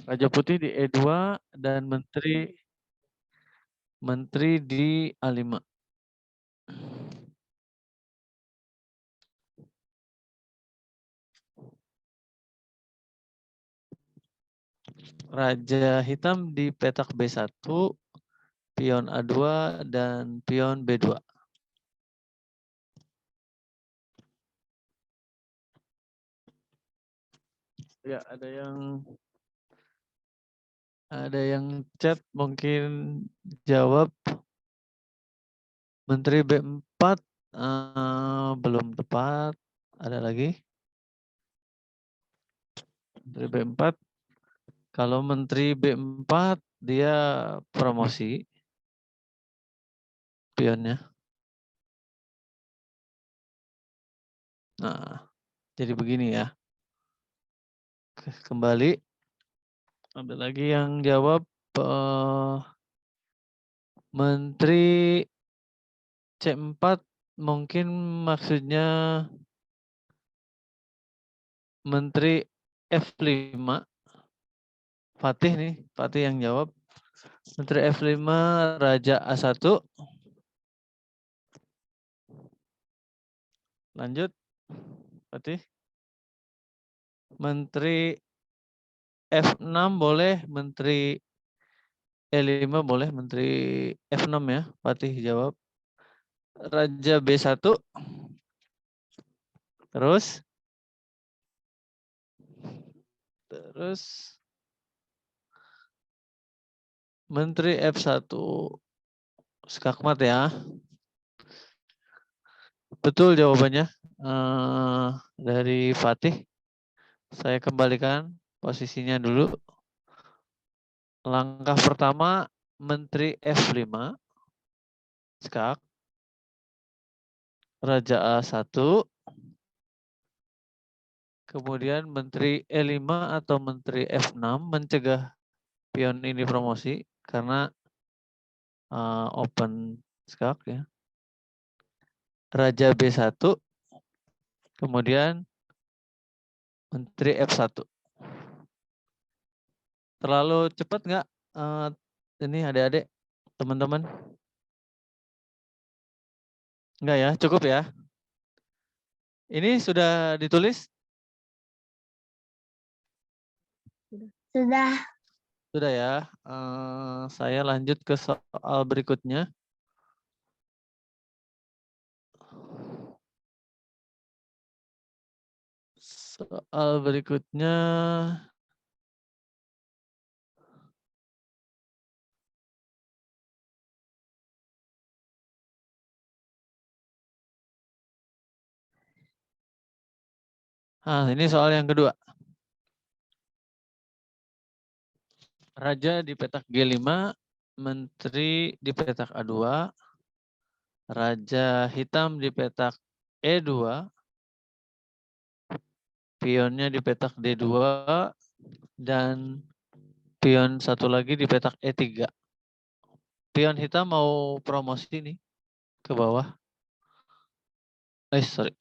Raja Putih di E2 dan menteri di A5. Raja hitam di petak B1, pion A2 dan pion B2. Ya, ada yang chat mungkin jawab menteri B4 belum tepat. Ada lagi? Menteri B4. Kalau menteri B4 dia promosi pionnya. Nah, jadi begini ya. Kembali. Ada lagi yang jawab menteri C4 mungkin maksudnya menteri F5. Fatih nih, Fatih yang jawab. Menteri F5 Raja A1. Lanjut, Fatih. Menteri F6 boleh, Menteri E5 boleh, Menteri F6 ya, Fatih jawab. Raja B1. Terus Menteri F1. Skakmat ya. Betul jawabannya dari Fatih. Saya kembalikan posisinya dulu. Langkah pertama Menteri F5. Skak. Raja A1. Kemudian Menteri E5 atau Menteri F6 mencegah pion ini promosi karena open skak ya. Raja B1. Kemudian Menteri F1. Terlalu cepat nggak ini adik-adik, teman-teman? Enggak ya, cukup ya. Ini sudah ditulis? Sudah. Sudah ya. Saya lanjut ke soal berikutnya. Soal berikutnya. Ini soal yang kedua. Raja di petak G5, menteri di petak A2, raja hitam di petak E2, pionnya di petak D2, dan pion satu lagi di petak E3. Pion hitam mau promosi nih ke bawah. Sorry.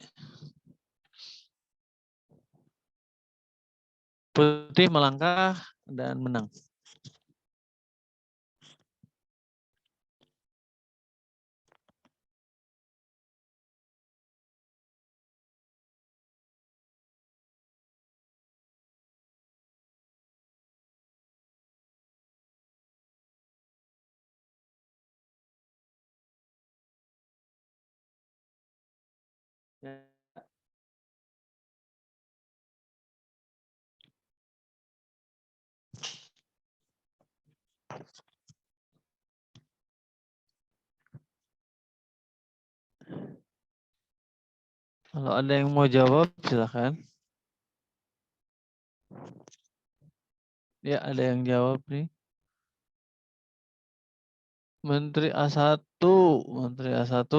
Putih melangkah dan menang. Ya. Kalau ada yang mau jawab, silakan. Ya, ada yang jawab nih. Menteri A1, Menteri A1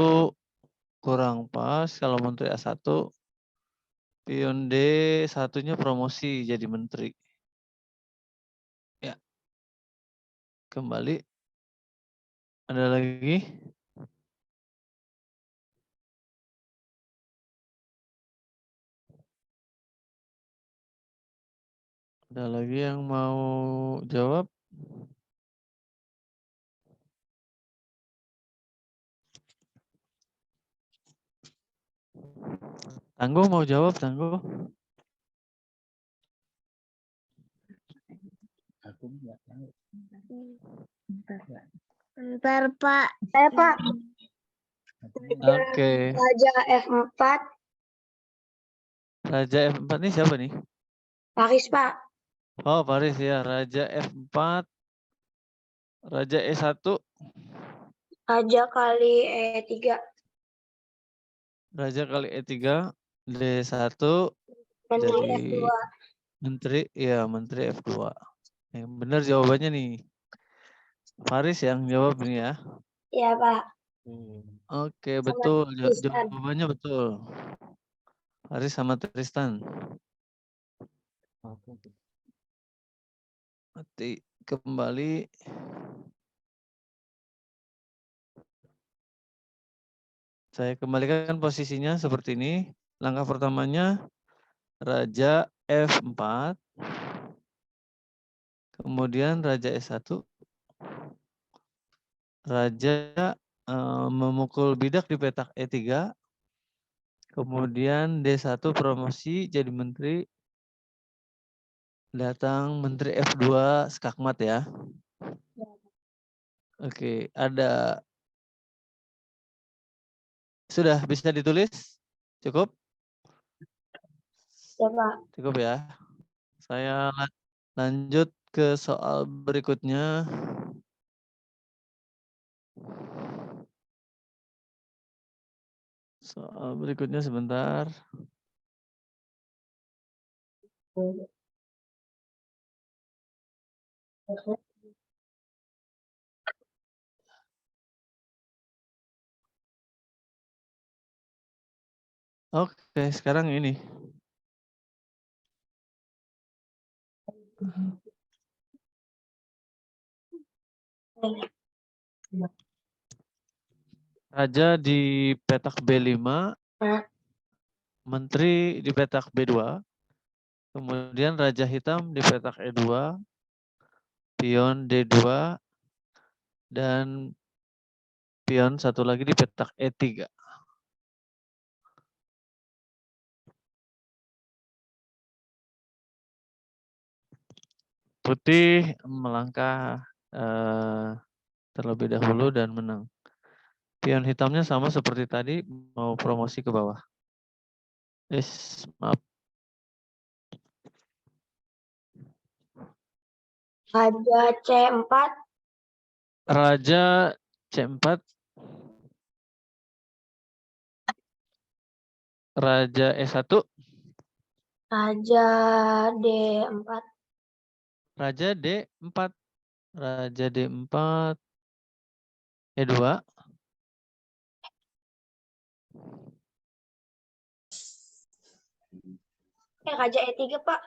kurang pas. Kalau Menteri A1, pion D1-nya promosi jadi menteri. Ya, kembali. Ada lagi? Ada lagi yang mau jawab? Tangguh mau jawab, Tangguh? Aku nggak tahu. Bentar, Pak. Pak. Oke. Raja F4. Raja F4 ini siapa nih? Paris, Pak. Oh, Paris ya. Raja F4. Raja E1. Raja kali E3. Raja kali E3. D1. Menteri Jadi F2. menteri, ya menteri F2. Yang benar jawabannya nih. Faris yang jawab nih ya. Iya, Pak. Oke, Sama betul. Tristan. Jawabannya betul. Faris sama Tristan. Nanti kembali. Saya kembalikan posisinya seperti ini. Langkah pertamanya Raja F4. Kemudian Raja E1. Raja memukul bidak di petak E3. Kemudian D1 promosi jadi menteri. Datang menteri F2 skakmat ya. Oke, ada. Sudah bisa ditulis? Cukup? Ya, Pak. Cukup ya. Saya lanjut ke soal berikutnya. Soal berikutnya sebentar. Oke, sekarang ini. Raja di petak B5, menteri di petak B2, kemudian raja hitam di petak E2, pion D2, dan pion satu lagi di petak E3. Putih melangkah terlebih dahulu dan menang. Pion hitamnya sama seperti tadi, mau promosi ke bawah. Maaf. Raja C4. Raja C4. Raja E1. Raja D4. Raja D4. Raja D4. E2. Raja E3, Pak.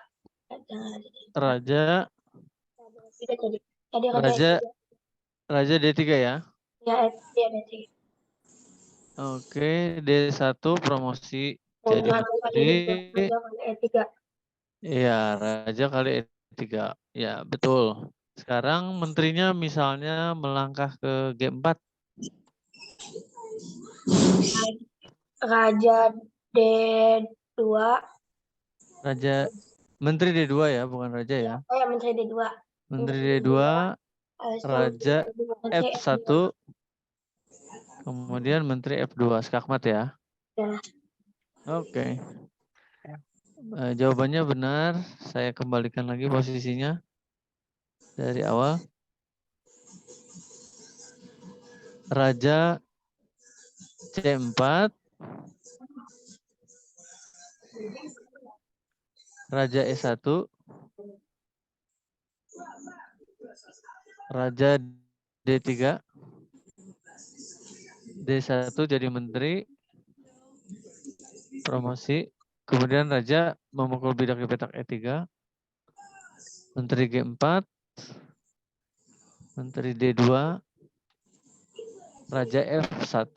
Raja Tadi Raja E3. Raja D3 ya. Ya, D3. Oke, D1 promosi jadi Raja kali menteri. E3. Iya, Raja kali E3. Ya, betul. Sekarang menterinya misalnya melangkah ke G4. Raja D2. Raja Menteri D2 ya, bukan raja ya. Oh ya, Menteri D2. Menteri D2, Raja F1, kemudian Menteri F2, skakmat ya. Ya. Oke. Jawabannya benar, saya kembalikan lagi posisinya dari awal. Raja C4, Raja E1, Raja D3, D1 jadi menteri, promosi, kemudian Raja memukul bidak di petak E3, Menteri G4, Menteri D2, Raja F1,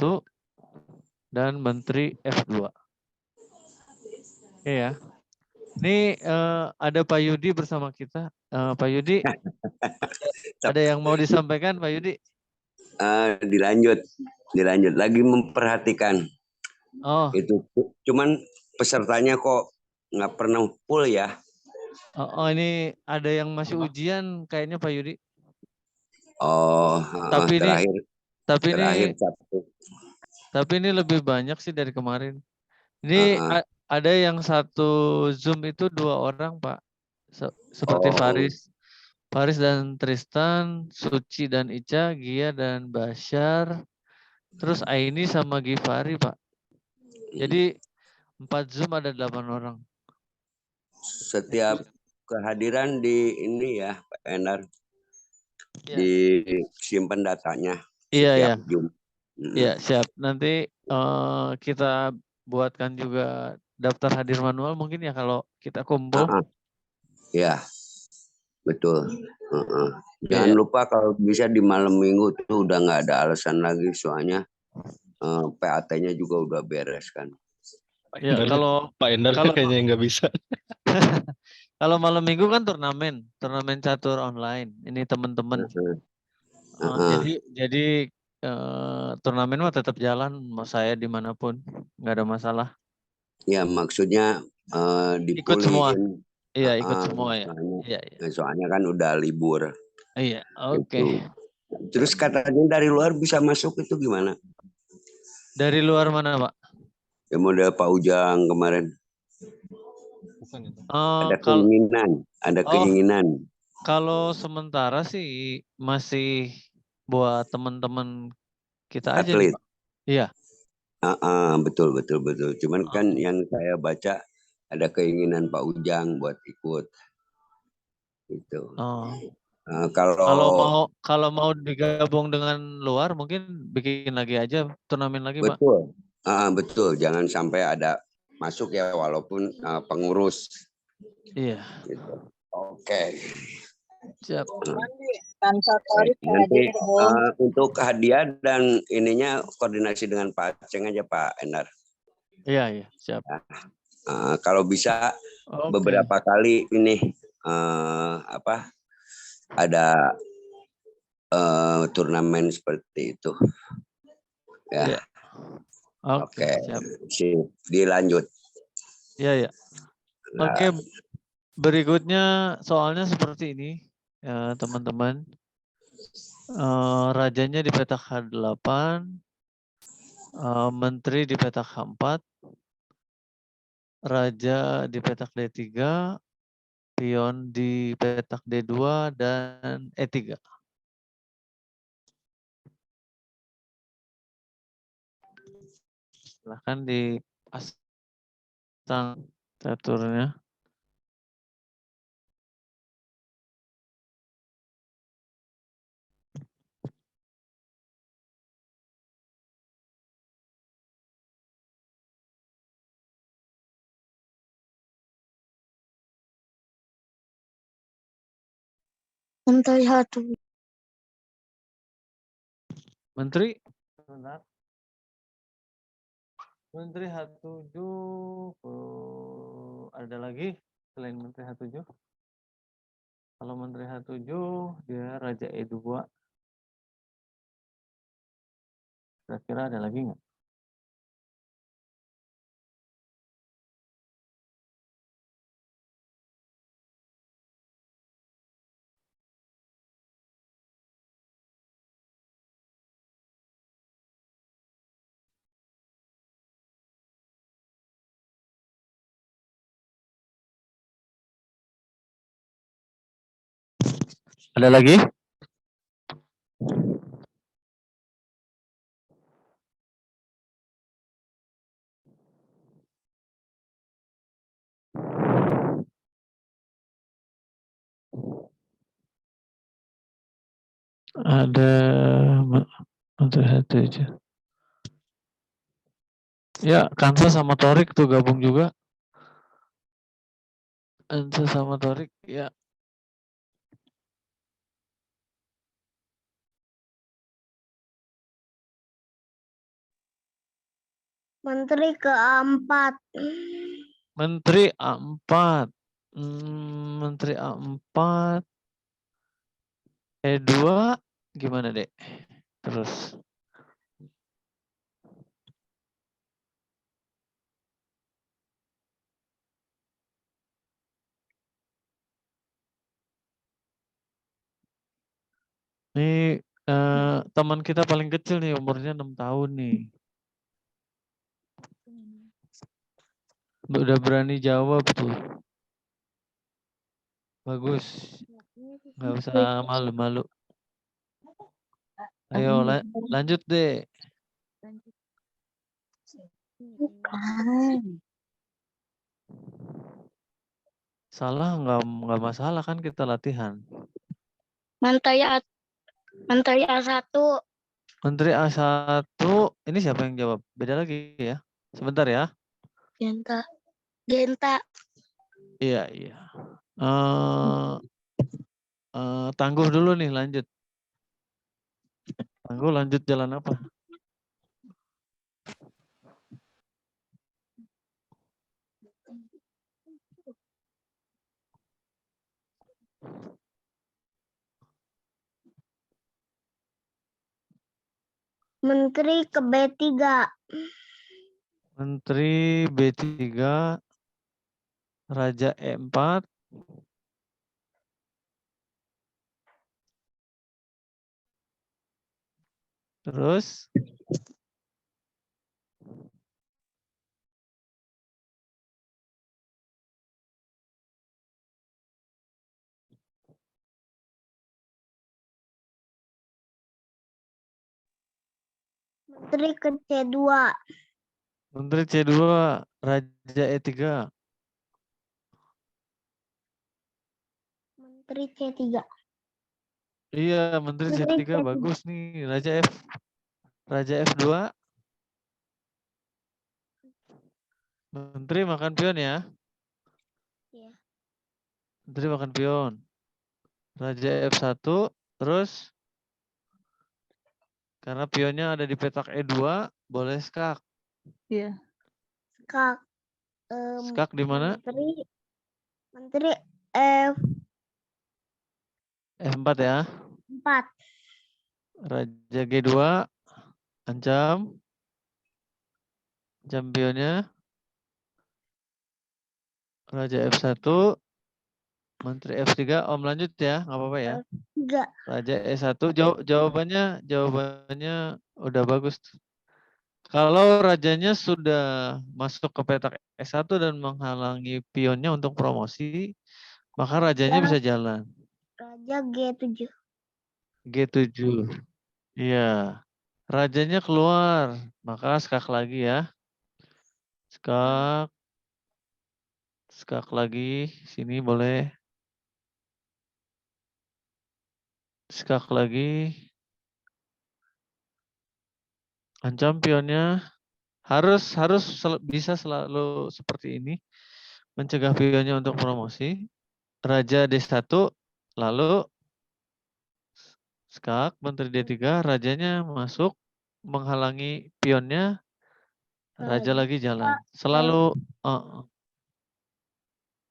dan Menteri F2. Oke ya. Ini ada Pak Yudi bersama kita. Pak Yudi, ada yang mau disampaikan Pak Yudi? Dilanjut lagi memperhatikan Oh, itu, cuman pesertanya kok nggak pernah full ya. ini ada yang masih ujian kayaknya Pak Yudi. Oh, Tapi ini terakhir satu. tapi ini lebih banyak sih dari kemarin. Ini ada yang satu Zoom itu 2 orang Pak. Seperti Faris dan Tristan, Suci dan Ica, Gia dan Basyar, terus Aini sama Gifari Pak. Jadi 4 Zoom ada 8 orang. Setiap kehadiran di ini ya Pak Endar, Ya. disimpan datanya Iya ya. setiap Zoom. Iya siap. Nanti kita buatkan juga daftar hadir manual mungkin ya kalau kita kumpul. Ya, betul. Jangan lupa kalau bisa di malam minggu tuh udah nggak ada alasan lagi, soalnya PAT-nya juga udah beres kan. Ya, kalau Pak Endar kayaknya nggak bisa. Kalau malam minggu kan turnamen catur online. Ini teman-teman. Jadi turnamen mah tetap jalan, mau saya dimanapun, nggak ada masalah. Ya maksudnya Ikut semua. dipulihin. Iya ikut semua ya. Soalnya kan udah libur. Iya, oke. Terus katanya dari luar bisa masuk, itu gimana? Dari luar mana Pak? Ya model Pak Ujang kemarin. Ada keinginan. Kalau sementara sih masih buat teman-teman kita aja nih Pak. Iya. Betul. Cuman kan yang saya baca ada keinginan Pak Ujang buat ikut. Gitu. Kalau mau digabung dengan luar mungkin bikin lagi aja turnamen lagi Pak. Betul. Jangan sampai ada masuk ya walaupun pengurus. Iya. Gitu. Oke. Siap. Nanti untuk hadiah dan ininya koordinasi dengan Pak Aceng aja Pak Endar. Iya siap. Kalau bisa beberapa kali ini ada turnamen seperti itu ya. Oke. Dilanjut. Iya. Oke. Berikutnya soalnya seperti ini ya teman-teman. Rajanya di petak H8, menteri di petak H4, raja di petak D3, pion di petak D2 dan E3. Silahkan dipasang caturnya. Menteri satu. Menteri, benar. Menteri H7, ada lagi selain Menteri H7? Kalau Menteri H7 dia Raja E2. Kira-kira ada lagi nggak? Ada lagi? Ada Menteri H7. Ya, Kansa sama Torik tuh gabung juga. Kansa sama Torik, ya. Menteri keempat. Menteri A4. Menteri A4. E2 gimana, Dek? Terus. Ini teman kita paling kecil nih, umurnya 6 tahun nih. Udah berani jawab tuh. Bagus. Nggak usah malu-malu. Ayo lanjut deh. Bukan. Salah nggak masalah kan kita latihan. Menteri A1. Menteri A1, ini siapa yang jawab? Beda lagi ya. Sebentar ya. Genta. Iya. Tangguh dulu nih, lanjut. Tangguh lanjut jalan apa? Menteri ke B3. Menteri B3, Raja E4, terus Menteri ke C2. Menteri C2, Raja E3. Menteri C3. Iya, Menteri C3 bagus nih. Raja F2. Menteri makan pion ya. Iya. Menteri makan pion. Raja F1, terus karena pionnya ada di petak E2, boleh skak. Iya. Skak. Skak di mana? Menteri F4 ya. 4. Raja G2, ancam pionnya. Raja F1, Menteri F3, Om lanjut ya, nggak apa-apa ya. Enggak. Raja E1, jawabannya udah bagus. Kalau rajanya sudah masuk ke petak E1 dan menghalangi pionnya untuk promosi, maka rajanya bisa jalan. Raja G7. G7. Iya. Rajanya keluar, maka skak lagi ya. Skak lagi, sini boleh. Skak lagi. Ancam pionnya. Harus bisa selalu seperti ini. Mencegah pionnya untuk promosi. Raja D1, lalu skak, Menteri D3, rajanya masuk, menghalangi pionnya, raja lagi jalan. Selalu,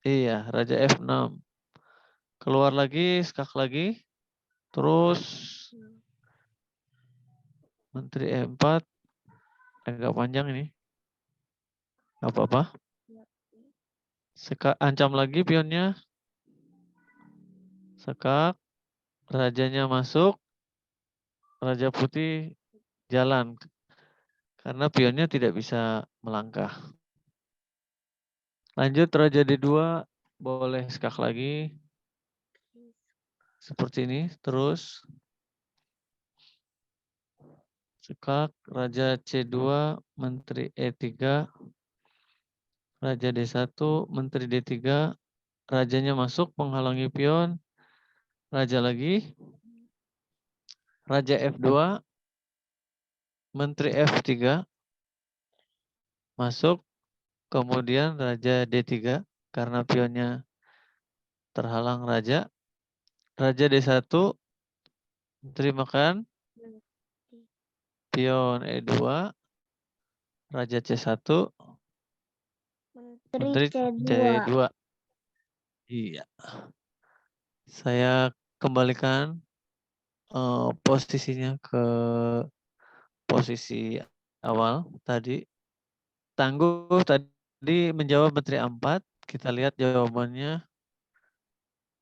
iya, Raja F6. Keluar lagi, skak lagi, terus Menteri E4, agak panjang ini. Gak apa-apa. Ancam lagi pionnya. Skak, rajanya masuk, Raja Putih jalan. Karena pionnya tidak bisa melangkah. Lanjut Raja D2, boleh skak lagi. Seperti ini, terus. Skak, Raja C2, Menteri E3, Raja D1, Menteri D3, rajanya masuk menghalangi pion, raja lagi, Raja F2, Menteri F3, masuk, kemudian Raja D3, karena pionnya terhalang Raja D1, Menteri makan, pion E2, Raja C1, Menteri C2. C2. Iya. Saya kembalikan posisinya ke posisi awal tadi. Tangguh tadi menjawab Menteri 4. Kita lihat jawabannya.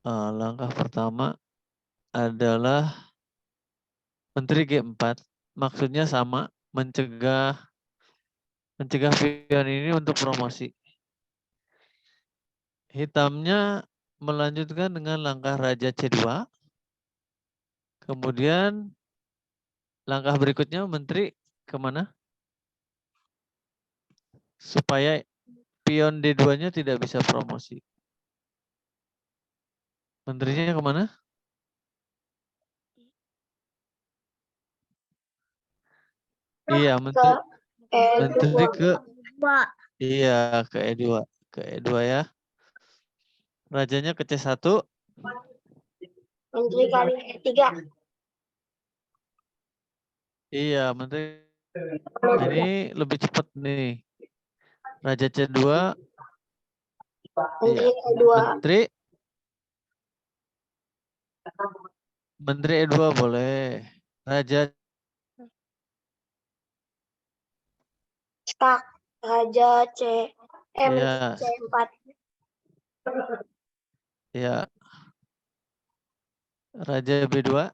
Langkah pertama adalah Menteri G4. Maksudnya sama, mencegah pion ini untuk promosi. Hitamnya melanjutkan dengan langkah Raja C2. Kemudian langkah berikutnya Menteri kemana? Supaya pion D2-nya tidak bisa promosi. Menterinya kemana? Iya, menteri ke iya ke E2. Ke E2 ya. Rajanya ke C1. Menteri kali E3. Iya, menteri ini lebih cepat nih. Raja C2. Menteri Iya. E2. Menteri E2 boleh. Raja Skak. Raja Iya. C4. Ya. Raja B2.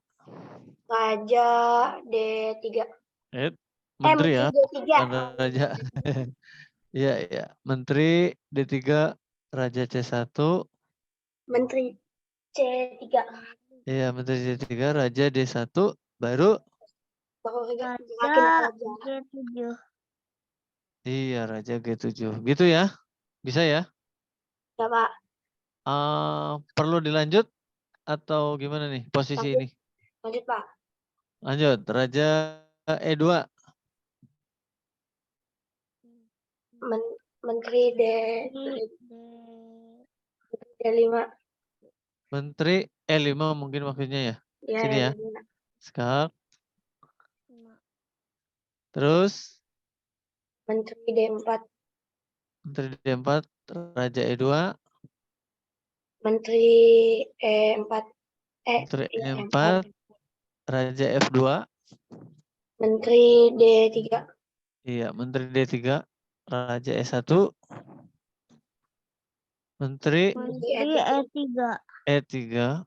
Raja D3. Menteri ya. D3. Raja. Iya, iya. Menteri D3, Raja C1. Menteri C3. Iya, Menteri D3, Raja D1, baru Raja G7. iya, Raja G7. Gitu ya? Bisa ya? Ya, Pak. Perlu dilanjut atau gimana nih posisi ini? Lanjut, Pak. Lanjut, Raja E2. Menteri D5. Menteri E5 mungkin maksudnya ya? Ya, Sini ya. D5. Skak. Terus Menteri D4. Menteri D4, Raja E2. Menteri E4. Menteri E4, Raja F2. Menteri D3. Iya, Menteri D3, Raja E1. Menteri E3. E3,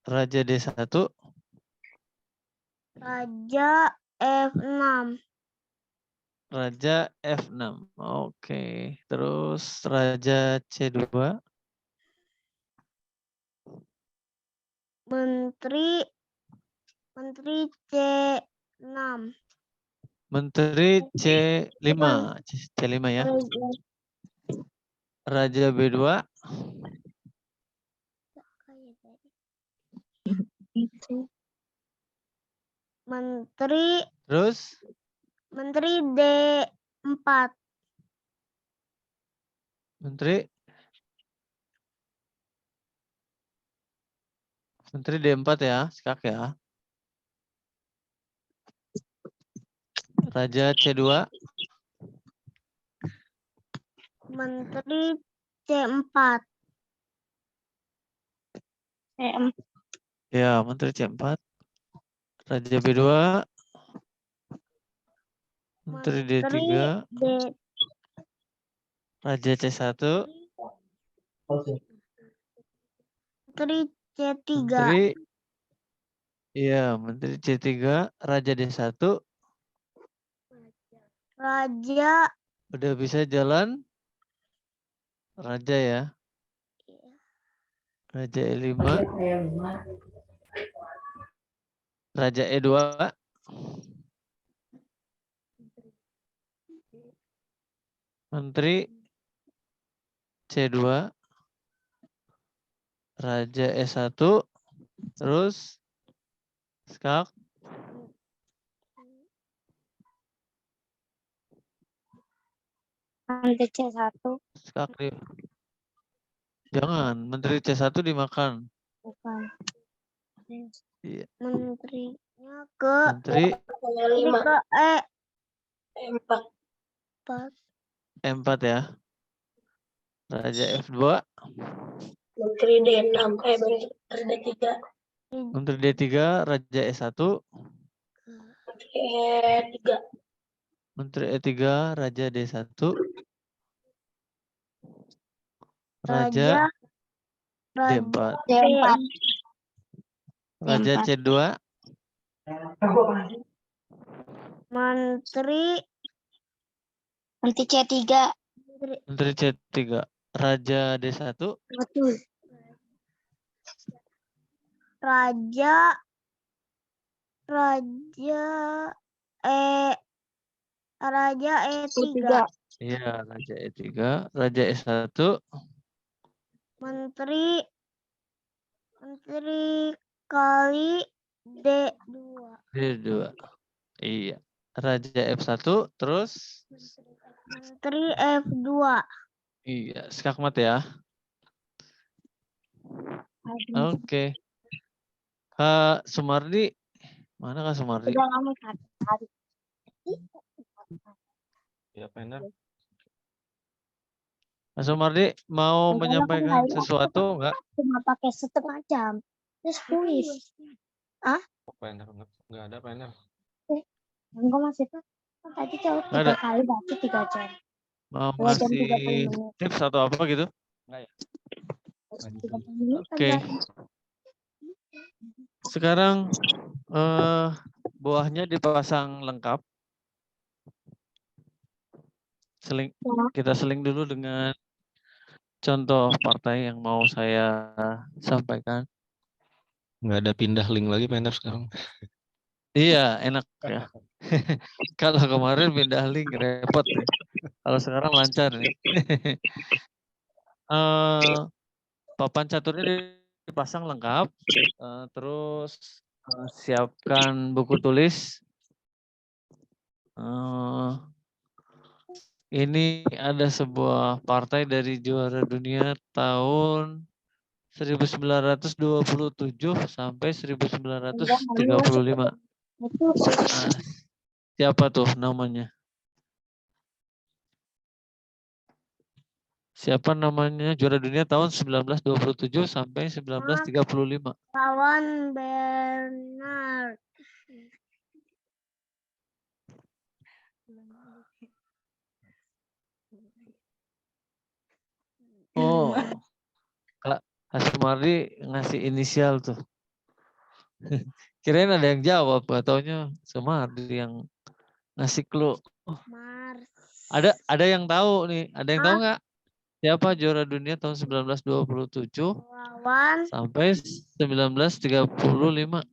Raja D1. Raja F6. Raja F6. Oke. Terus Raja C2. Menteri C6. Menteri C5. C5 ya. Raja B2. Terus Menteri D4. Menteri D4 ya, Skak ya. Raja C2. Menteri C4. Ya, Menteri C4. Raja B2. Menteri D3. Raja C1. Menteri C3. Menteri C3, Raja D1. Raja Udah bisa jalan. Raja ya. Raja E5. Raja E2. Menteri C2. Raja E1. Terus Skak. Menteri C1. Skak nih. Jangan, Menteri C1 dimakan. Bukan. Iya. Menterinya ke Menteri E4. E4 ya. Raja F2. Menteri D6. Menteri D3. Menteri D3, Raja E1. Menteri E3. Menteri E3, Raja D1. Raja D4. D4. Raja C2. Menteri C3. Menteri C3. Raja D1. Betul. Raja E3. Iya, Raja E3. Raja E1. Menteri kali D2. D2. Iya. Raja F1. Terus. Menteri F2. Iya. Skakmat ya. Oke. Kak Sumardi. Mana Kak Sumardi? Udah lama kan? Ya, benar. Kak Sumardi mau menyampaikan sesuatu enggak? Cuma pakai setengah jam. Terus kuis. Planner enggak ada planner. Enggak masih tuh. Tadi jawab Nggak ada. 3 kali berarti 3 jam. Mau 2 jam 30 ngasih menit. tips atau apa gitu? Enggak ya? 30 menit kan Oke. berarti. Sekarang buahnya dipasang lengkap. Kita seling dulu dengan contoh partai yang mau saya sampaikan. Nggak ada pindah link lagi planner sekarang. Iya, enak ya. Kalau kemarin pindah link repot nih. Kalau sekarang lancar nih. Papan caturnya dipasang lengkap. Terus siapkan buku tulis. Ini ada sebuah partai dari juara dunia tahun 1927 sampai 1935. Nah, siapa tuh namanya? Siapa namanya juara dunia tahun 1927 sampai 1935? Lawan Bernard. Oh, Kak Sumardi ngasih inisial tuh. Kirain ada yang jawab, ataunya Sumardi yang ngasih clue. Ada yang tahu nih, ada yang tahu nggak? Siapa juara dunia tahun 1927 sampai 1935?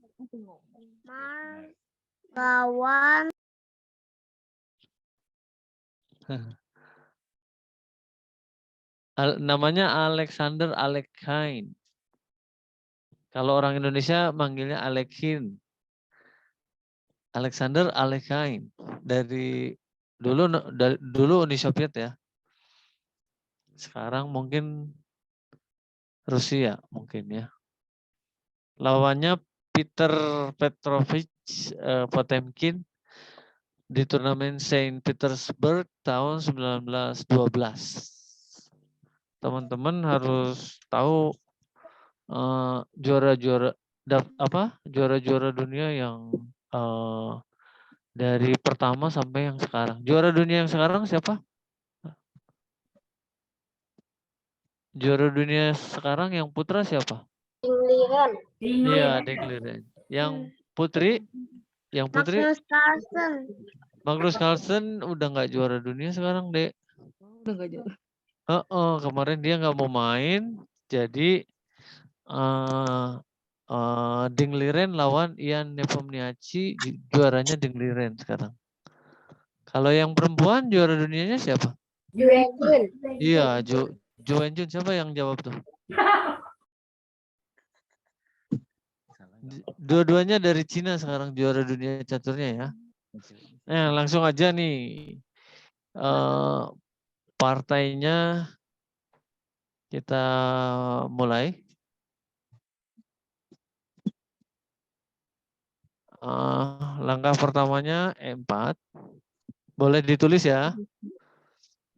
Lawan namanya Alexander Alekhine. Kalau orang Indonesia manggilnya Alekhine. Alexander Alekhine dari dulu Uni Soviet ya. Sekarang mungkin Rusia mungkin ya. Lawannya Peter Petrovich Potemkin di turnamen Saint Petersburg tahun 1912. Teman-teman harus tahu juara-juara dunia yang dari pertama sampai yang sekarang. Juara dunia yang sekarang siapa? Juara dunia sekarang yang putra siapa? Dingliren. Iya, Dingliren. Yang putri? Magnus Carlsen udah nggak juara dunia sekarang, Dek. Udah nggak juara. Kemarin dia nggak mau main, jadi Dingliren lawan Ian Nepomniachtchi, juaranya Dingliren sekarang. Kalau yang perempuan juara dunianya siapa? Zhou Enjun. Iya, Zhou Enjun. Siapa yang jawab tuh? Dua-duanya dari Cina sekarang juara dunia caturnya ya. Nah, langsung aja nih. Partainya kita mulai. Langkah pertamanya E4. Boleh ditulis ya.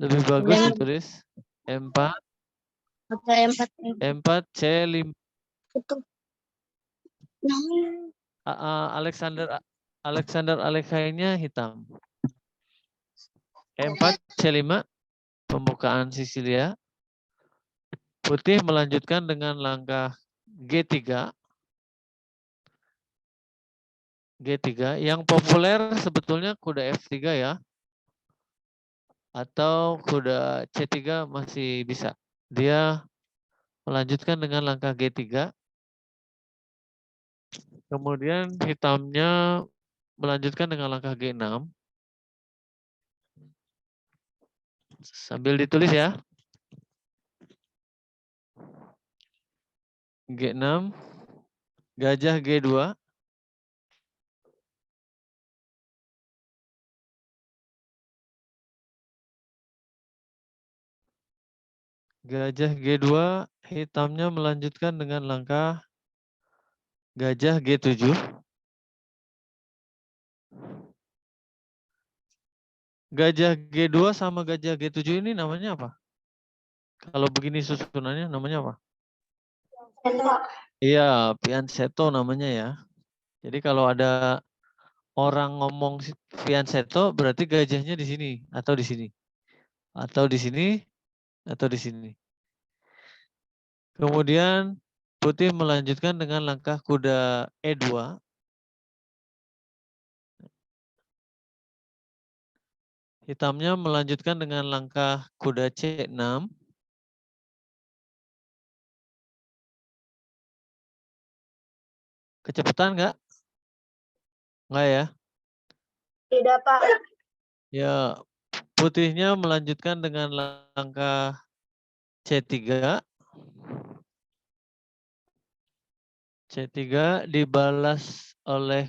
Lebih bagus ditulis. E4. Pakai 4. E4 C5. Itu. Alexander Alekainya hitam. E4 C5 pembukaan Sisilia. Putih melanjutkan dengan langkah G3. G3 yang populer sebetulnya kuda F3 ya. Atau kuda C3 masih bisa. Dia melanjutkan dengan langkah G3. Kemudian hitamnya melanjutkan dengan langkah G6. Sambil ditulis ya. G6. Gajah G2. Gajah G2, hitamnya melanjutkan dengan langkah gajah G7. Gajah G2 sama gajah G7 ini namanya apa? Kalau begini susunannya namanya apa? Iya, fiansetto namanya ya. Jadi kalau ada orang ngomong fiansetto berarti gajahnya di sini atau di sini. Atau di sini atau di sini. Kemudian putih melanjutkan dengan langkah kuda E2. Hitamnya melanjutkan dengan langkah kuda C6. Kecepatan nggak? Nggak ya? Tidak, Pak. Ya, putihnya melanjutkan dengan langkah C3. C3 dibalas oleh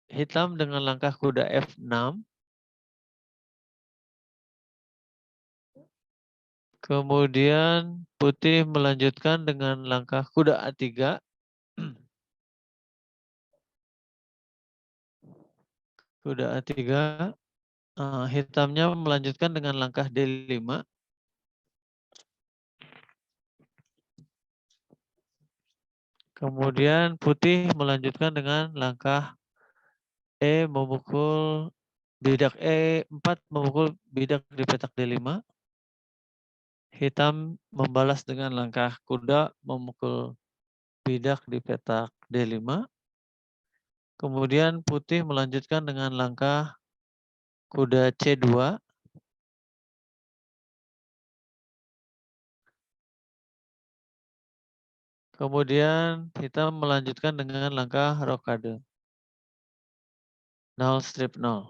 hitam dengan langkah kuda F6. Kemudian putih melanjutkan dengan langkah kuda A3. Kuda A3. Hitamnya melanjutkan dengan langkah D5. Kemudian putih melanjutkan dengan langkah E memukul bidak E4 memukul bidak di petak D5. Hitam membalas dengan langkah kuda memukul bidak di petak D5. Kemudian putih melanjutkan dengan langkah kuda C2. Kemudian hitam melanjutkan dengan langkah rokade. 0 strip 0.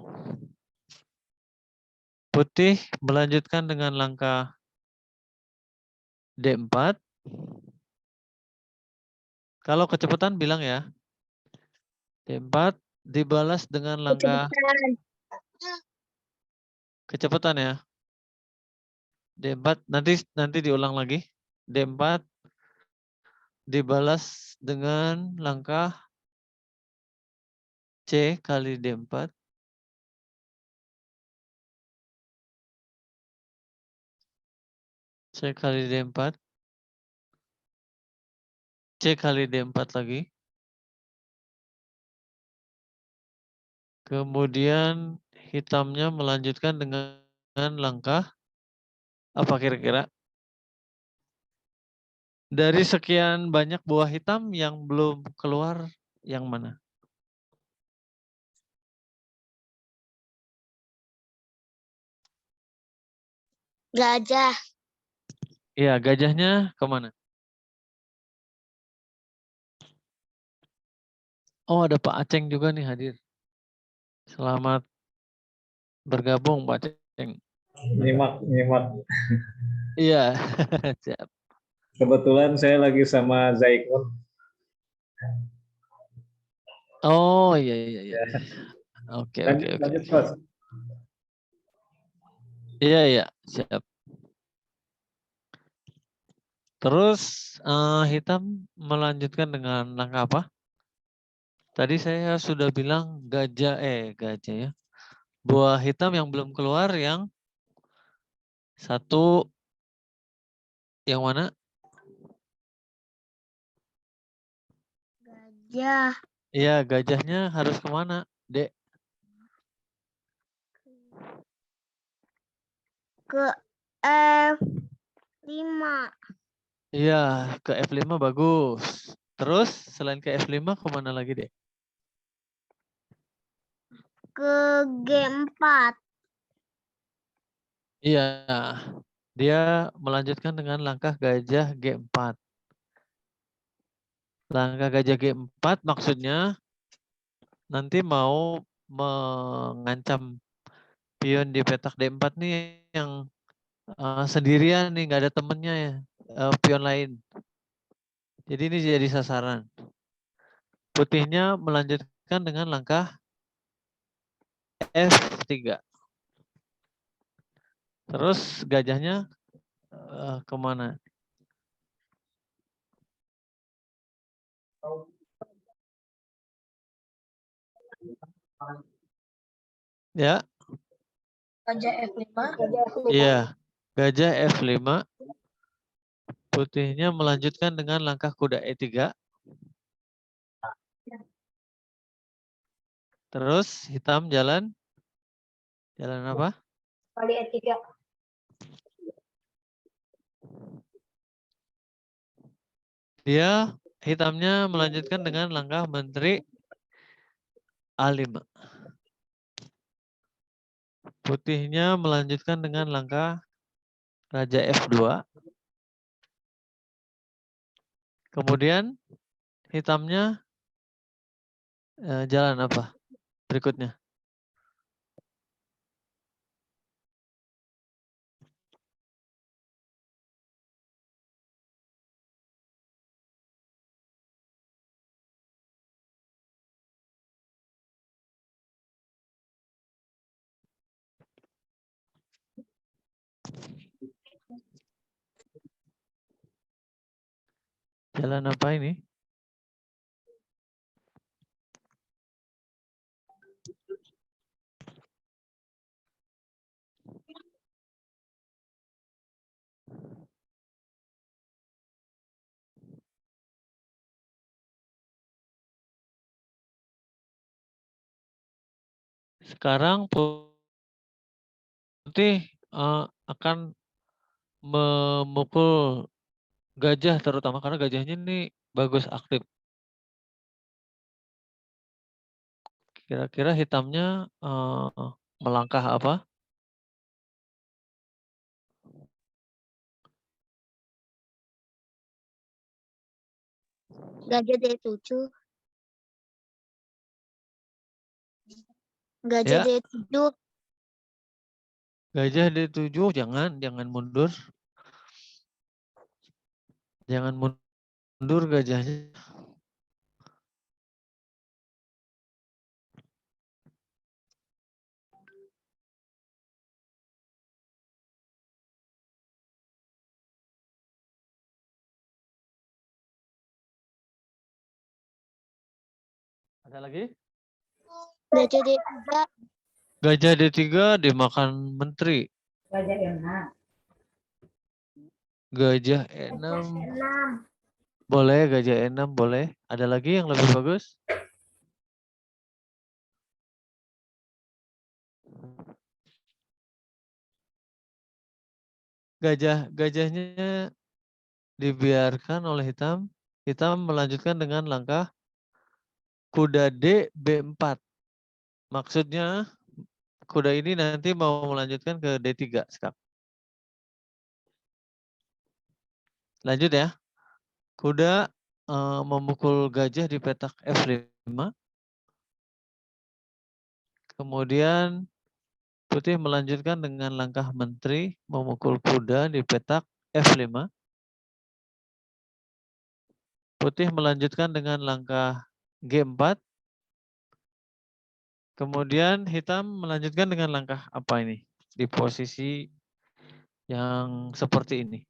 Putih melanjutkan dengan langkah D4. Kalau kecepatan bilang ya. D4 dibalas dengan langkah kecepatan ya. D4 nanti diulang lagi. D4 dibalas dengan langkah C kali D4. C kali D4. C kali D4 lagi. Kemudian hitamnya melanjutkan dengan langkah apa kira-kira? Dari sekian banyak buah hitam yang belum keluar yang mana? Gajah. Iya, gajahnya kemana? Oh, ada Pak Aceng juga nih hadir. Selamat bergabung Pak Aceng. Nyimak. Iya, siap. Kebetulan saya lagi sama Zaikun. Oh, iya. Oke. Lanjut, Mas. Iya, siap. Terus hitam melanjutkan dengan langkah apa? Tadi saya sudah bilang gajah ya. Buah hitam yang belum keluar yang satu yang mana? Gajah. Iya, gajahnya harus kemana, Dek? Ke F5. Iya, ke F5 bagus. Terus selain ke F5 kemana lagi, Dek? Ke G4. Iya, dia melanjutkan dengan langkah gajah G4. Langkah gajah G4 maksudnya nanti mau mengancam pion di petak D4 nih yang sendirian nih, nggak ada temennya ya, pion lain. Jadi ini jadi sasaran. Putihnya melanjutkan dengan langkah F3. Terus gajahnya kemana? Ya, Gajah F5. iya. Gajah F5. Putihnya melanjutkan dengan langkah kuda E3. Terus hitam jalan apa? Kali E3. Dia hitamnya melanjutkan dengan langkah menteri A5. Putihnya melanjutkan dengan langkah raja F2. Kemudian hitamnya jalan apa berikutnya? Jalan apa ini? Sekarang putih akan memukul gajah terutama karena gajahnya ini bagus aktif. Kira-kira hitamnya melangkah apa? Gajah D7. Gajah Ya, D7. gajah D7 jangan mundur. Jangan mundur gajahnya. Ada lagi? Gajah D3. Gajah D3 dimakan menteri. Gajah E6. Gajah E6 boleh, gajah E6 boleh. Ada lagi yang lebih bagus? Gajahnya dibiarkan oleh hitam. Hitam melanjutkan dengan langkah kuda D B4. Maksudnya kuda ini nanti mau melanjutkan ke D3 sekarang. Lanjut ya. Kuda memukul gajah di petak F5. Kemudian putih melanjutkan dengan langkah menteri memukul kuda di petak F5. Putih melanjutkan dengan langkah G4. Kemudian hitam melanjutkan dengan langkah apa ini? Di posisi yang seperti ini.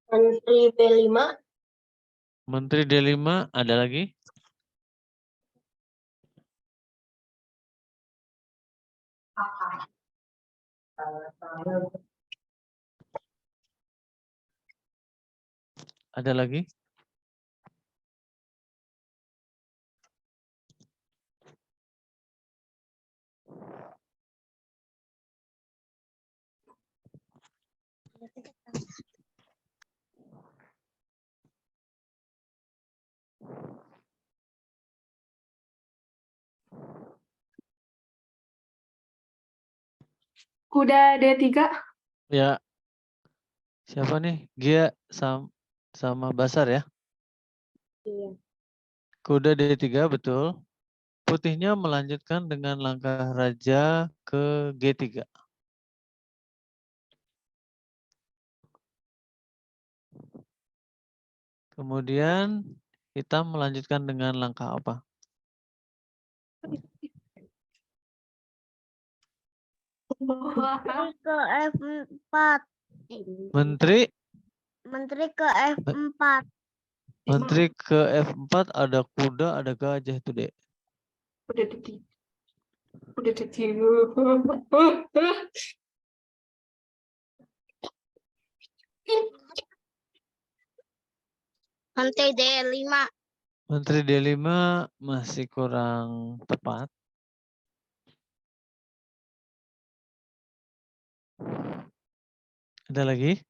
Menteri B5. Menteri D5 ada lagi? Ada lagi? Kuda D3. Ya. Siapa nih? Gia sama Basar ya? Iya. Kuda D3 betul. Putihnya melanjutkan dengan langkah raja ke G3. Kemudian hitam melanjutkan dengan langkah apa? Menteri ke F4. Menteri Menteri ke F4. Menteri ke F4 ada kuda, ada gajah itu, Dek. Udah D3. Udah D3. Menteri D5. Menteri D5 masih kurang tepat. Ada lagi?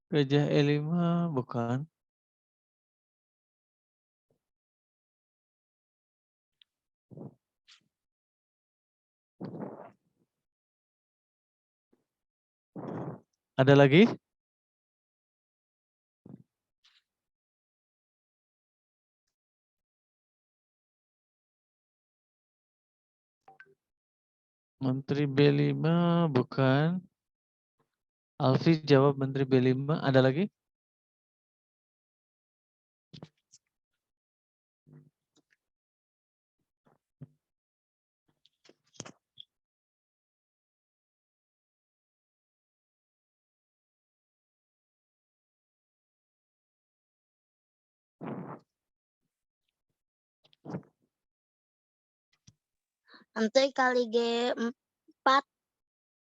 Gajah E5 bukan. Ada lagi? Menteri B5 bukan. Alfi jawab Menteri B5. Ada lagi? Menteri kali G4.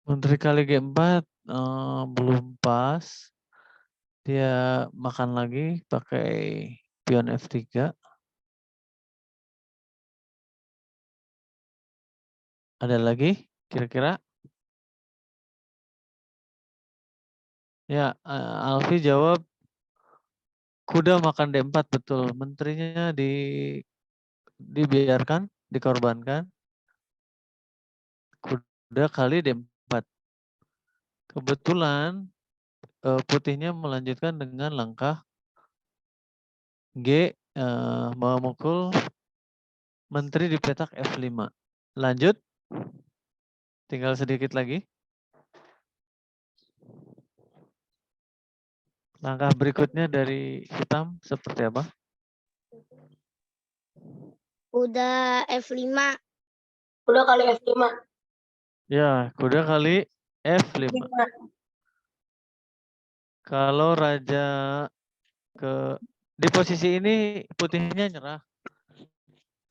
Menteri kali G4 belum pas. Dia makan lagi pakai pion F3. Ada lagi kira-kira? Ya, Alfi jawab kuda makan D4 betul. Menterinya dibiarkan, dikorbankan. Kuda kali D4. Kebetulan putihnya melanjutkan dengan langkah G memukul menteri di petak F5. Lanjut. Tinggal sedikit lagi. Langkah berikutnya dari hitam seperti apa? Kuda F5. Kuda kali F5. Ya, kuda kali F5. Kalau raja di posisi ini putihnya nyerah.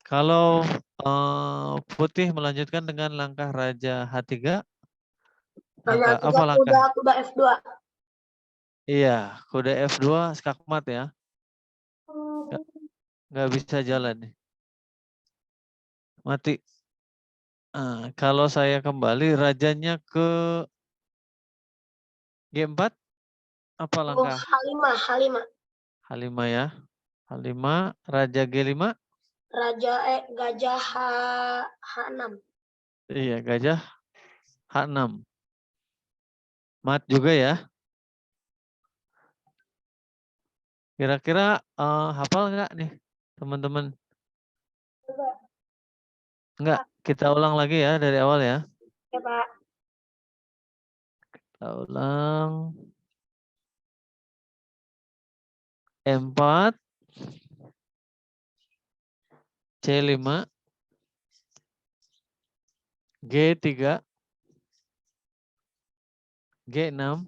Kalau putih melanjutkan dengan langkah raja H3. Raja Apa H3 langkah? kuda F2. Iya, kuda F2 skakmat ya. Nggak bisa jalan nih. Mati. Kalau saya kembali rajanya ke G4, apa langkah? H5. H5 ya. H5, raja G5. Gajah H6. Iya, gajah H6. Mat juga ya. Kira-kira hafal nggak nih teman-teman? Enggak, kita ulang lagi ya dari awal ya. Ya, Pak. Kita ulang. E4, C5, G3, G6,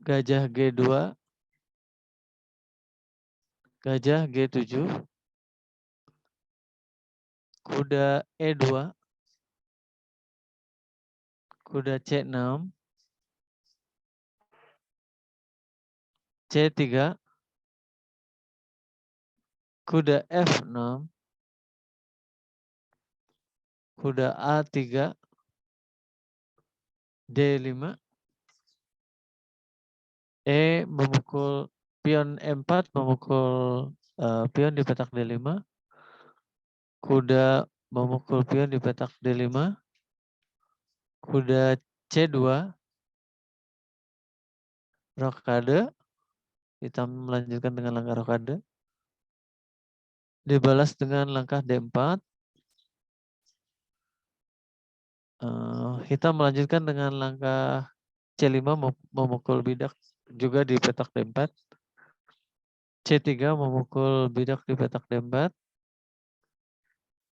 gajah G2, gajah G7, kuda E2, kuda C6, C3, kuda F6, kuda A3, D5, memukul pion E4 memukul pion di petak D5, kuda memukul pion di petak D5, kuda C2, rokade, hitam melanjutkan dengan langkah rokade, dibalas dengan langkah D4, hitam melanjutkan dengan langkah C5 memukul bidak juga di petak D4, C3 memukul bidak di petak D4,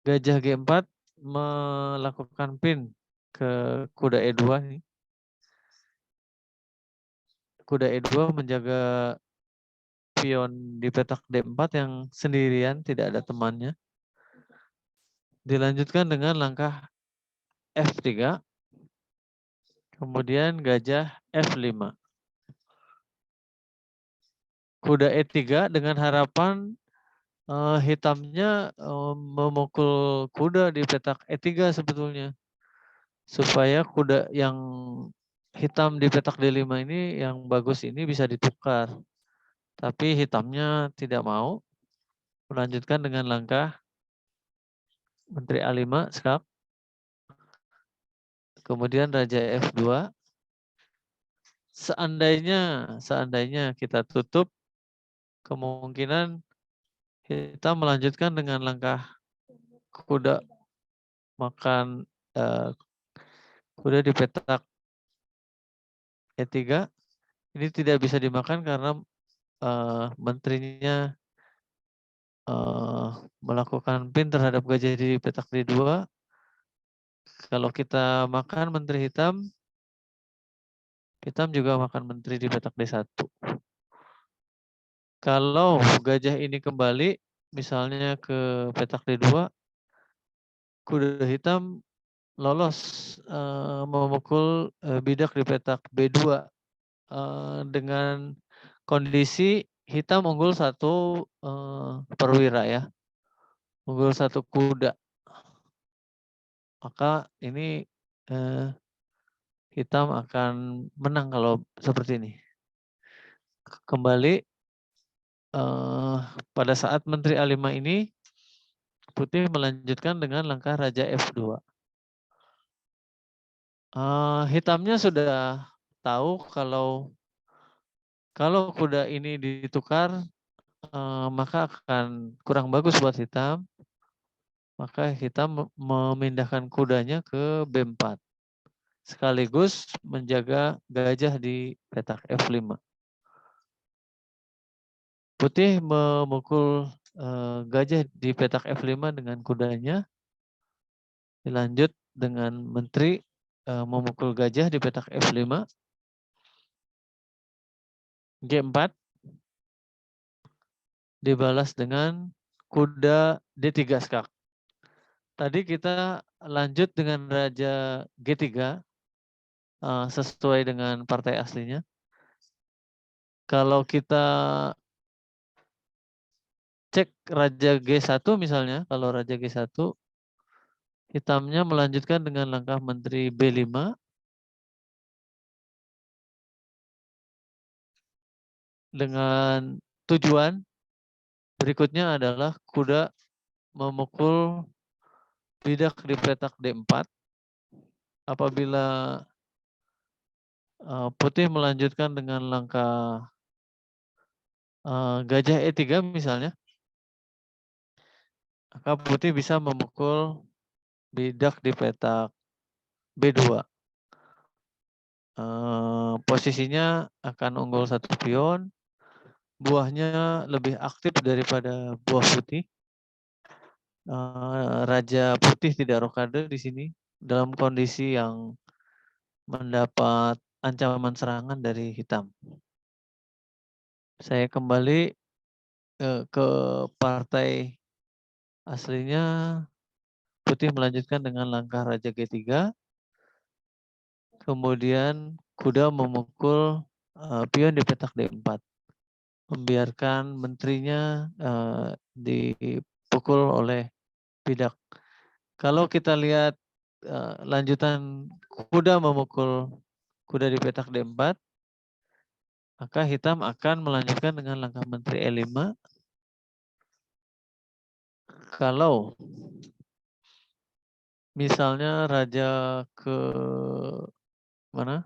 gajah G4 melakukan pin ke kuda E2 nih. Kuda E2 menjaga pion di petak D4 yang sendirian, tidak ada temannya. Dilanjutkan dengan langkah F3, kemudian gajah F5. Kuda E3 dengan harapan hitamnya memukul kuda di petak E3 sebetulnya. Supaya kuda yang hitam di petak D5 ini yang bagus ini bisa ditukar. Tapi hitamnya tidak mau. Melanjutkan dengan langkah Menteri A5 skak. Kemudian Raja F2. Seandainya kita tutup, kemungkinan kita melanjutkan dengan langkah kuda makan kuda di petak E3. Ini tidak bisa dimakan karena menterinya melakukan pin terhadap gajah di petak D2. Kalau kita makan menteri hitam, hitam juga makan menteri di petak D1. Kalau gajah ini kembali, misalnya ke petak D2, kuda hitam lolos memukul bidak di petak B2 dengan kondisi hitam unggul 1 perwira ya, unggul 1 kuda. Maka ini hitam akan menang kalau seperti ini. Kembali pada saat Menteri A5 ini, putih melanjutkan dengan langkah Raja F2. Hitamnya sudah tahu kalau kuda ini ditukar, maka akan kurang bagus buat hitam. Maka hitam memindahkan kudanya ke B4. Sekaligus menjaga gajah di petak F5. Putih memukul gajah di petak F5 dengan kudanya. Dilanjut dengan menteri memukul gajah di petak F5. G4 dibalas dengan kuda D3 skak. Tadi kita lanjut dengan Raja G3 sesuai dengan partai aslinya. Kalau kita cek Raja G1 misalnya, kalau Raja G1 hitamnya melanjutkan dengan langkah menteri B5 dengan tujuan berikutnya adalah kuda memukul bidak di petak D4. Apabila putih melanjutkan dengan langkah gajah E3 misalnya, maka putih bisa memukul bidak di petak B2. Posisinya akan unggul 1 pion, buahnya lebih aktif daripada buah putih. Raja putih tidak rokade di sini dalam kondisi yang mendapat ancaman serangan dari hitam. Saya kembali ke partai aslinya. Putih melanjutkan dengan langkah Raja G3. Kemudian kuda memukul pion di petak D4. Membiarkan menterinya dipukul oleh bidak. Kalau kita lihat lanjutan kuda memukul kuda di petak D4, maka hitam akan melanjutkan dengan langkah menteri E5. Kalau misalnya raja ke mana?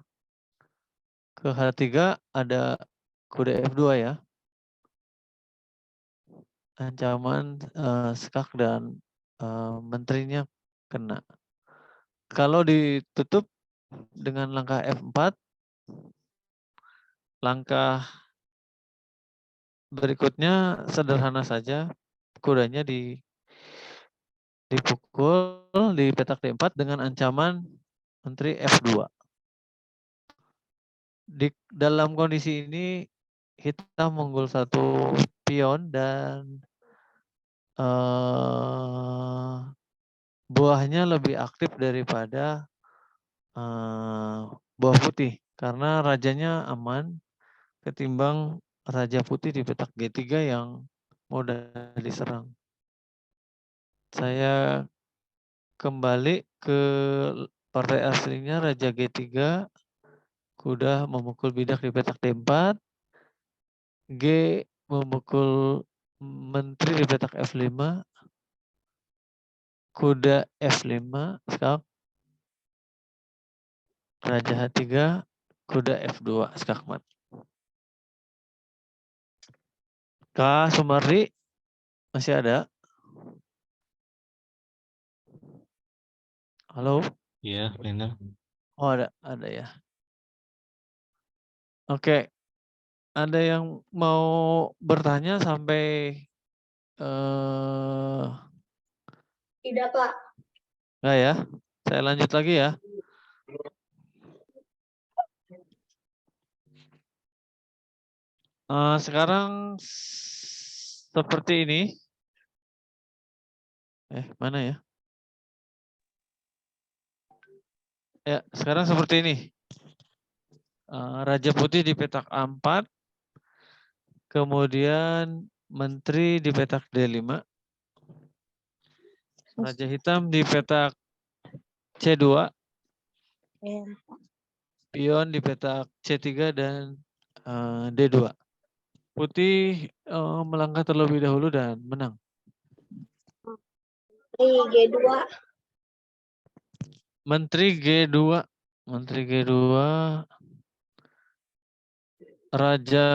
Ke H3 ada kuda F2 ya. Ancaman skak dan menterinya kena. Kalau ditutup dengan langkah F4, langkah berikutnya sederhana saja, kudanya dipukul di petak D4 dengan ancaman menteri F2. Di dalam kondisi ini hitam unggul 1 pion dan buahnya lebih aktif daripada buah putih karena rajanya aman ketimbang raja putih di petak G3 yang mudah diserang. Saya kembali ke partai aslinya raja G3, kuda memukul bidak di petak D4, G memukul menteri di petak F5, kuda F5, skak, raja H3, kuda F2, skakmat. Kak Sumardi masih ada? Halo? Iya, benar. Oh ada ya. Oke, ada yang mau bertanya sampai Tidak, Pak. enggak ya? Saya lanjut lagi ya. Sekarang seperti ini. Mana ya? Ya, sekarang seperti ini. Raja putih di petak A4. Kemudian menteri di petak D5. Raja hitam di petak C2. Pion di petak C3 dan D2. Putih melangkah terlebih dahulu dan menang. G2. Menteri G2. Menteri G2. Raja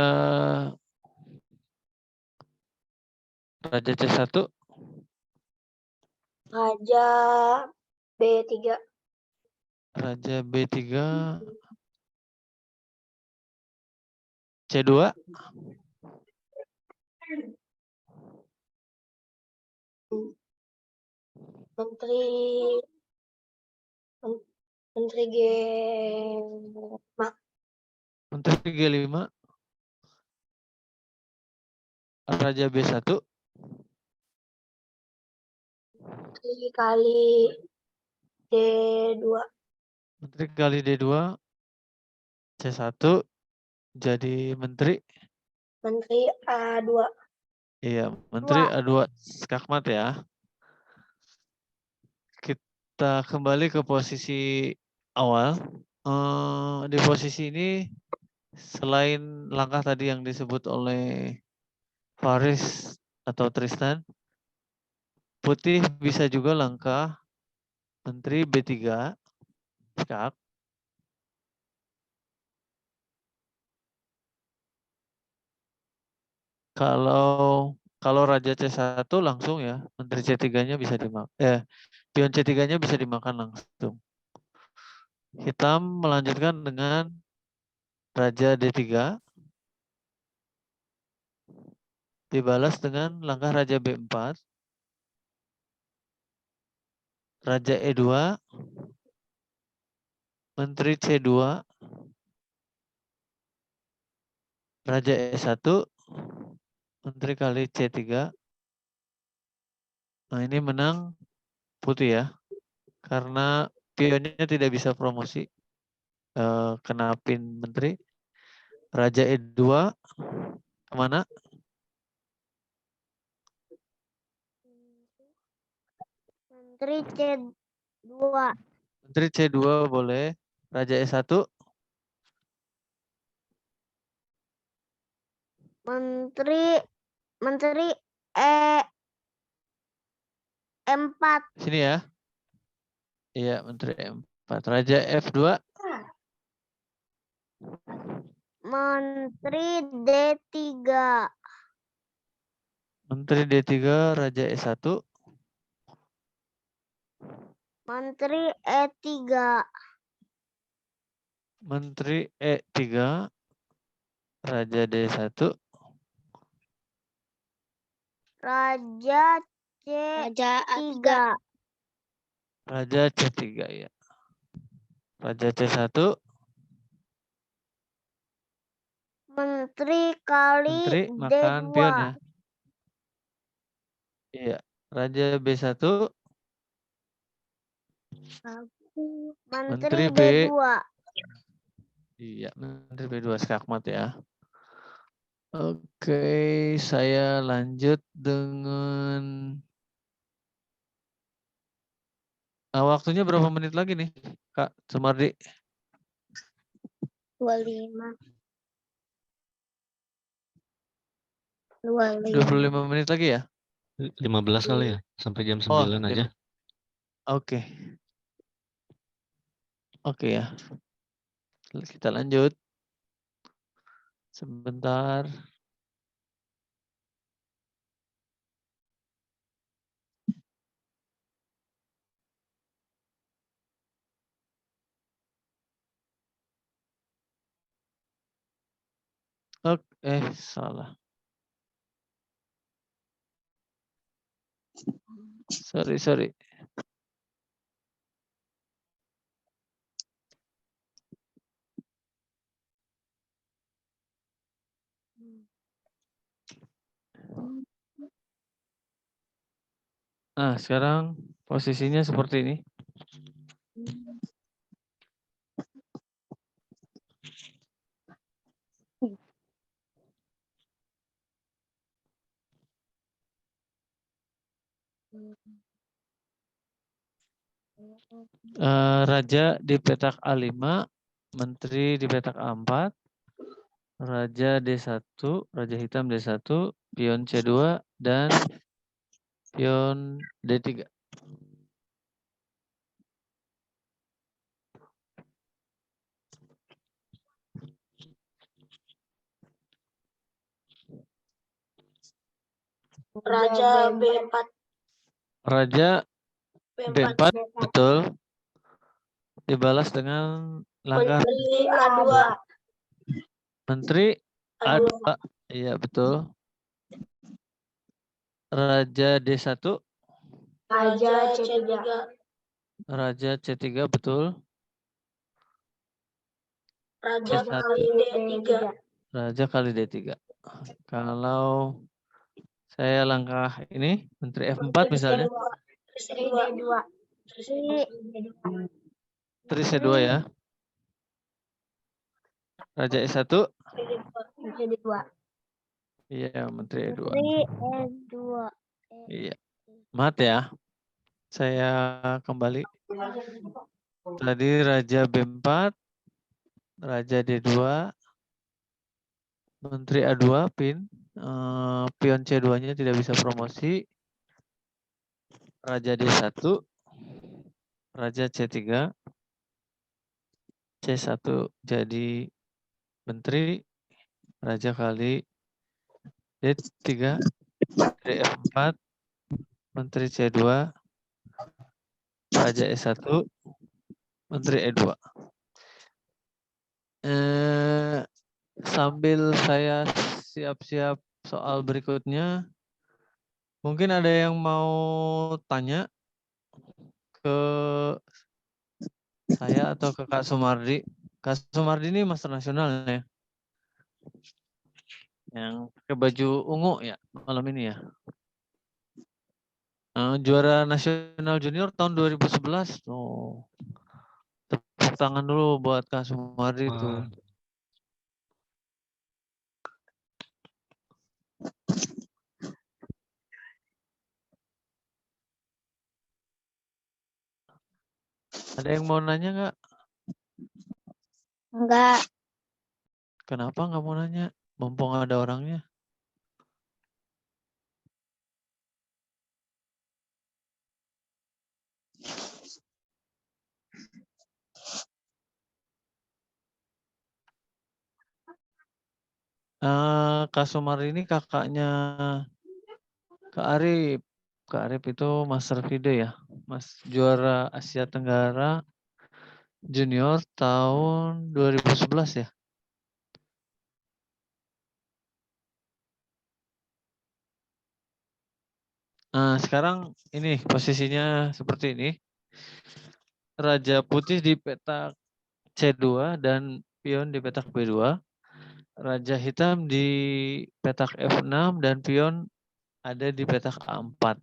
C1. Raja B3. Raja B3. C2. Menteri G5. Menteri G5. Raja B1. Menteri kali D2. Menteri kali D2. C1 jadi menteri. Menteri A2. Iya, menteri A2 skakmat ya. Kita kembali ke posisi awal. Di posisi ini selain langkah tadi yang disebut oleh Faris atau Tristan, putih bisa juga langkah menteri B3 skak. Kalau raja C1 langsung ya, menteri C3-nya bisa dimakan. Pion C3-nya bisa dimakan langsung. Hitam melanjutkan dengan raja D3. Dibalas dengan langkah raja B4. Raja E2. Menteri C2. Raja E1. Menteri kali C3. Nah ini menang putih ya. Karena pionnya tidak bisa promosi. Kenapin Menteri. Raja E2 kemana? Menteri C2. Menteri C2 boleh. Raja E1. Menteri E4. Sini ya. Iya, Menteri E4. Raja F2. Menteri D3. Menteri D3, Raja E1. Menteri E3. Menteri E3, Raja D1. Raja C3. Raja C3 ya. Raja C1. Menteri kali Menteri makan D2. pion ya. Iya. Raja B1. Menteri B. D2. Iya, Menteri B2 skakmat ya. Oke, saya lanjut dengan waktunya berapa menit lagi nih, Kak Sumardi? 25. 25 menit lagi ya? 15 kali ya, sampai jam 9 aja. Oke. Oke ya. Kita lanjut. Sebentar. Oke, salah. Sorry. Nah, sekarang posisinya seperti ini. Raja di petak A5, Menteri di petak A4, Raja D1, Raja hitam D1, pion C2, dan pion D3. Raja B4. Raja B4, betul. Dibalas dengan langkah Menteri A2. Menteri A2. Iya, betul. Raja D1. Raja C3. Raja C3, betul. Raja C1. kali D3. Raja kali D3. Kalau saya langkah ini, Menteri F4 misalnya. Menteri C2 ya. Raja E1. Iya, Menteri E2. Iya. Maaf ya. Saya kembali. Tadi Raja B4, Raja D2, Menteri A2, pion C2-nya tidak bisa promosi. Raja D1, Raja C3, C1 jadi Menteri, Raja kali D3, Menteri F4, Menteri C2, Raja E1, Menteri E2. Sambil saya siap-siap soal berikutnya, mungkin ada yang mau tanya ke saya atau ke Kak Sumardi. Kak Sumardi ini Master Nasional ya, yang pakai baju ungu ya malam ini ya. Juara nasional junior tahun 2011. Oh, tepuk tangan dulu buat Kak Sumardi tuh. Ada yang mau nanya nggak? Enggak. Kenapa nggak mau nanya? Mumpung ada orangnya. Kak Sumardi ini kakaknya Kak Arif. Kak Arif itu Master Video ya. Mas juara Asia Tenggara Junior tahun 2011 ya. Nah, sekarang ini posisinya seperti ini. Raja putih di petak C2 dan pion di petak B2. Raja hitam di petak F6 dan pion ada di petak A4.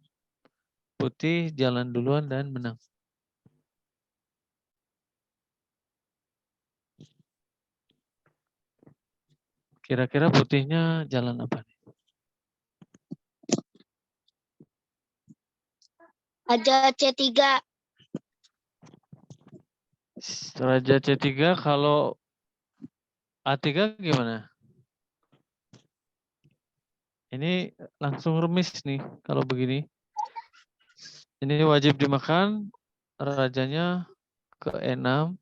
Putih jalan duluan dan menang. Kira-kira putihnya jalan apa nih? Raja C3. Raja C3 kalau A3 gimana? Ini langsung remis nih kalau begini. Ini wajib dimakan. Rajanya ke E6.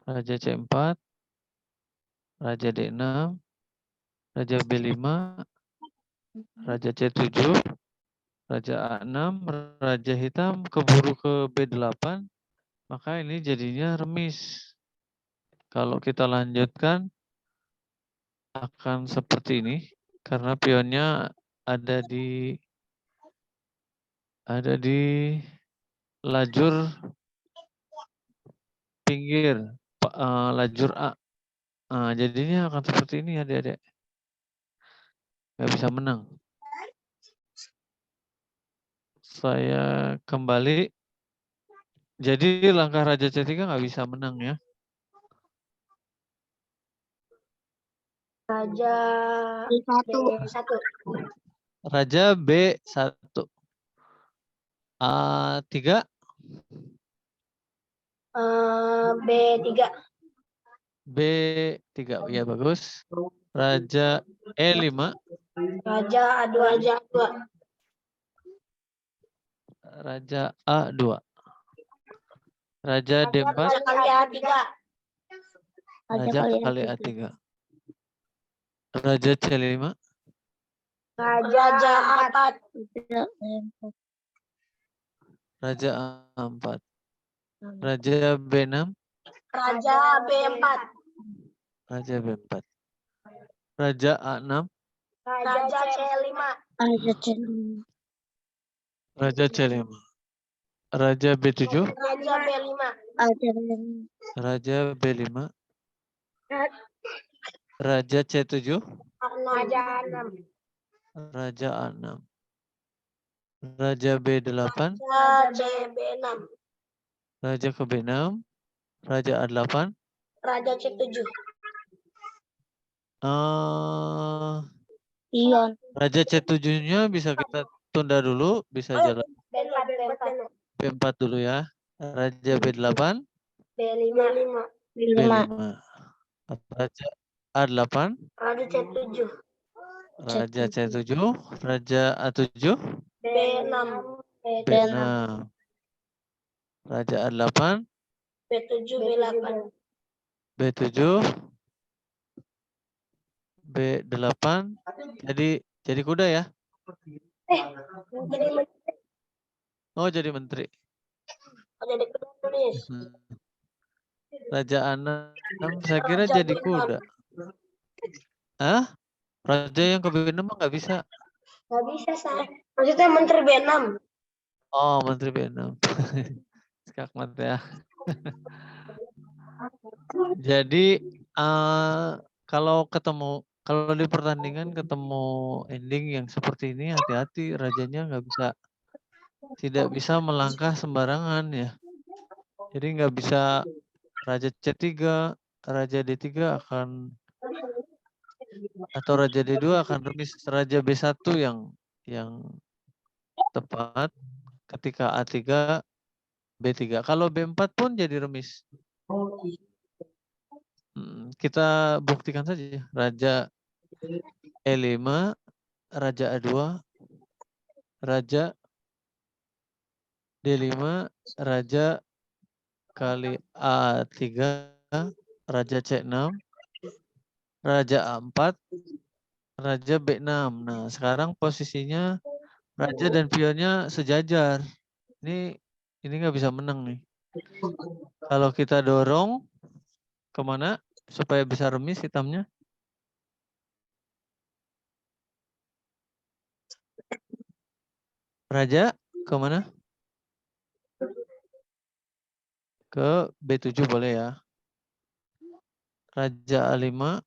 Raja C4. Raja D6. Raja B5. Raja C7. Raja A6. Raja hitam keburu ke B8. Maka ini jadinya remis. Kalau kita lanjutkan akan seperti ini. Karena pionnya ada di lajur pinggir, lajur A. Jadinya akan seperti ini adik-adik. Nggak bisa menang. Saya kembali. Jadi langkah Raja C3 nggak bisa menang ya. Raja B1. B1. Raja B1. A3. B3. B3. Ya bagus. Raja E5. Raja A2. Raja A2. Raja D4. Kali A3. Raja kali A3. Raja C5. Raja A4. Raja A4. Raja B6. Raja B4. Raja B4. Raja A6. Raja C5. Raja C5. Raja B7. Raja B5. Raja B5. Raja C7. Raja A6. Raja A6. Raja B8. Raja B6. Raja ke B6. Raja A8. Raja C7. Pion. Raja C7-nya bisa kita tunda dulu, bisa jalan B4 dulu ya. Raja B8. B5. B5. Raja A8. Raja C7. Raja C7. Raja A7. B6. B6. Raja A8. B7 B8. B7. B8. Jadi kuda ya? Jadi Oh, jadi menteri. jadi tulis. Raja A6 saya kira jadi kuda. Hah? Raja yang ke B6 nggak bisa. Nggak bisa, saya. Maksudnya menteri B6. Oh, menteri B6. Skakmat ya. Jadi kalau di pertandingan ketemu ending yang seperti ini, hati-hati, rajanya tidak bisa melangkah sembarangan ya. Jadi nggak bisa raja C3, raja D3 akan atau raja D2 akan remis raja B1 yang tepat ketika A3 B3. Kalau B4 pun jadi remis. Kita buktikan saja. Raja E5, raja A2, raja D5, raja kali A3, raja C6, raja A4, raja B6. Nah, sekarang posisinya raja dan pionnya sejajar. Ini nggak bisa menang nih. Kalau kita dorong kemana supaya bisa remis hitamnya? Raja kemana? Ke B7 boleh ya. Raja A5,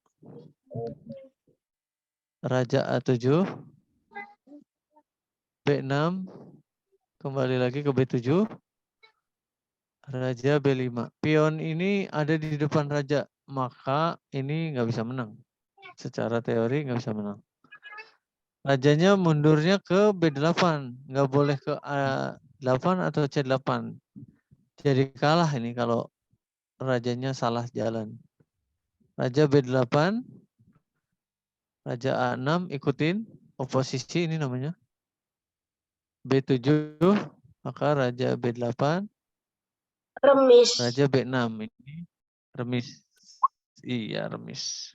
raja A7, B6, kembali lagi ke B7, raja B5. Pion ini ada di depan raja, maka ini nggak bisa menang. Secara teori nggak bisa menang. Rajanya mundurnya ke B8, nggak boleh ke A8 atau C8. Jadi kalah ini kalau rajanya salah jalan. Raja B8, raja A6 ikutin oposisi ini namanya. B7, maka raja B8, Remis. raja B6 ini remis. Iya, remis.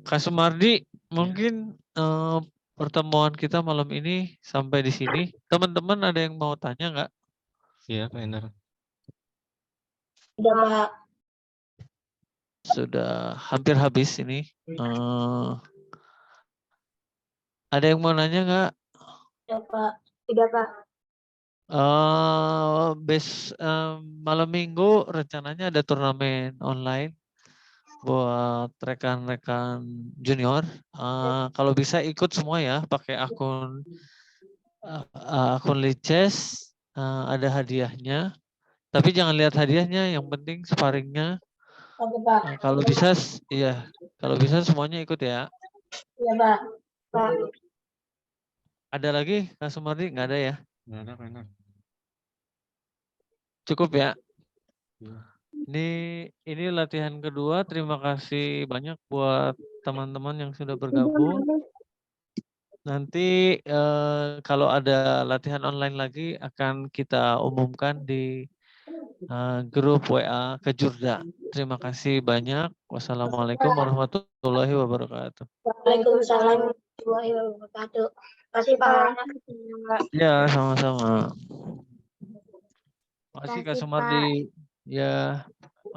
Kak Sumardi, mungkin pertemuan kita malam ini sampai di sini. Teman-teman ada yang mau tanya nggak? Iya, Pak Endar. Udah, Pak. Sudah hampir habis ini. Ada yang mau nanya nggak? Ya, Pak. Tidak, Pak. Malam minggu rencananya ada turnamen online buat rekan-rekan junior. Kalau bisa ikut semua ya, pakai akun Lices, ada hadiahnya. Tapi jangan lihat hadiahnya, yang penting sparringnya. Oke, Pak. Kalau bisa, iya. Kalau bisa semuanya ikut ya. Iya, Pak. Pak. Ada lagi, Kak Sumardi? Nggak ada ya? Nggak ada, Pak Endar. Cukup ya? Iya. Ini latihan kedua. Terima kasih banyak buat teman-teman yang sudah bergabung. Nanti kalau ada latihan online lagi akan kita umumkan di grup WA Kejurda. Terima kasih banyak. Wassalamualaikum warahmatullahi wabarakatuh. Waalaikumsalam warahmatullahi wabarakatuh. Terima kasih, Pak. Ya, sama-sama. Terima kasih Kak Kasih, Sumardi. Ya.